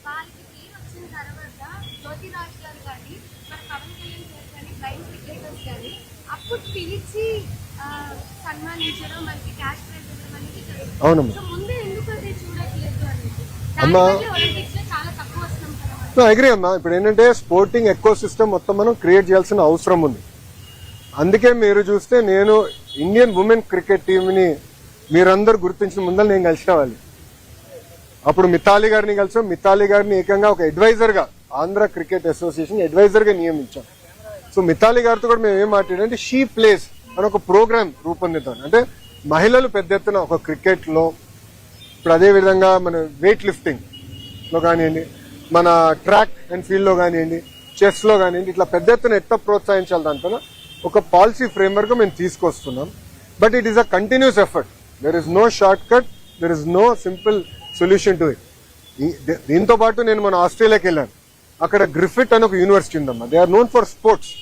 వాళ్ళకి పేరు వచ్చిన తర్వాత జ్యోతిరాజ్ గారు కానీ మన పవన్ కళ్యాణ్ గారు కానీ బ్లైండ్ క్రికెటర్స్ కానీ అప్పుడు పిలిచి సన్మానించడం మనకి క్యాష్ ప్రైజ్ ఇవ్వడం అనేది జరుగుతుంది. అవునమ్మా. సో ముందే ఎందుకు అది చూడట్లేదు అనేది దానివల్ల ఒలింపిక్స్ లో చాలా తక్కువ వస్తున్నాం కదా. అగ్రీ అమ్మా. ఇప్పుడు ఏంటంటే స్పోర్టింగ్ ఎకో సిస్టమ్ మొత్తం మనం క్రియేట్ చేయాల్సిన అవసరం ఉంది. అందుకే మీరు చూస్తే నేను ఇండియన్ ఉమెన్ క్రికెట్ టీంని మీరందరూ గుర్తించిన ముందర నేను కలిసిన వాళ్ళు. అప్పుడు మితాలి గారిని కలిసాం. మితాలి గారిని ఏకంగా ఒక అడ్వైజర్ గా ఆంధ్ర క్రికెట్ అసోసియేషన్ అడ్వైజర్ గా నియమించాం. సో మితాలి గారితో కూడా మేము ఏం మాట్లాడంటే షీ ప్లేస్ అని ఒక ప్రోగ్రామ్ రూపొందిద్దాం. అంటే మహిళలు పెద్ద ఎత్తున ఒక క్రికెట్ లో, ఇప్పుడు అదే విధంగా మన వెయిట్ లిఫ్టింగ్ లో కానివ్వండి, మన ట్రాక్ అండ్ ఫీల్డ్ లో కానివ్వండి, చెస్ లో కానివ్వండి, ఇట్లా పెద్ద ఎత్తున ఎట్లా ప్రోత్సహించాలి దానిపైన ఒక పాలసీ ఫ్రేమ్వర్క్ మేము తీసుకొస్తున్నాం. But it is a continuous effort. There is no short cut, there is no simple solution to it. దీంతో పాటు నేను మన ఆస్ట్రేలియాకి వెళ్ళాను. అక్కడ గ్రిఫిట్ అని ఒక యూనివర్సిటీ ఉందమ్మా. They are known for sports.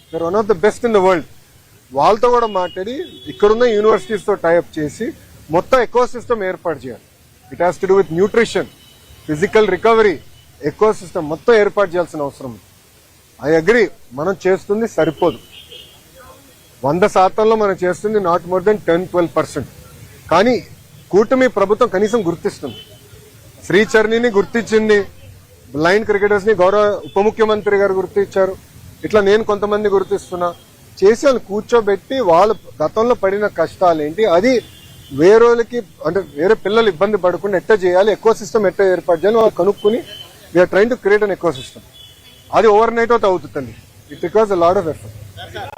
They are one of the best in the world. వాళ్ళతో కూడా మాట్లాడి ఇక్కడున్న యూనివర్సిటీస్ తో టైఅప్ చేసి మొత్తం ఎకో సిస్టమ్ ఏర్పాటు చేయాలి. It has to do with nutrition, physical recovery, eco system మొత్తం ఏర్పాటు చేయాల్సిన అవసరం ఉంది. ఐ అగ్రీ, మనం చేస్తుంది సరిపోదు. 100% మనం చేస్తుంది నాట్ మోర్ దెన్ 10-12%. కానీ కూటమి ప్రభుత్వం కనీసం గుర్తిస్తుంది. శ్రీచరణిని గుర్తించింది, బ్లైండ్ క్రికెటర్స్ ని గౌరవ ఉప ముఖ్యమంత్రి గారు గుర్తించారు. ఇట్లా నేను కొంతమంది గుర్తిస్తున్నా. చేసి వాళ్ళు కూర్చోబెట్టి వాళ్ళ గతంలో పడిన కష్టాలు ఏంటి, అది వేరేకి అంటే వేరే పిల్లలు ఇబ్బంది పడకుండా ఎట్లా చేయాలి, ఎకో సిస్టమ్ ఎట్లా ఏర్పాటు చేయాలి వాళ్ళు కనుక్కుని we are trying to create an ecosystem. అది ఓవర్ నైట్ అవుతుంది. It requires a lot of effort.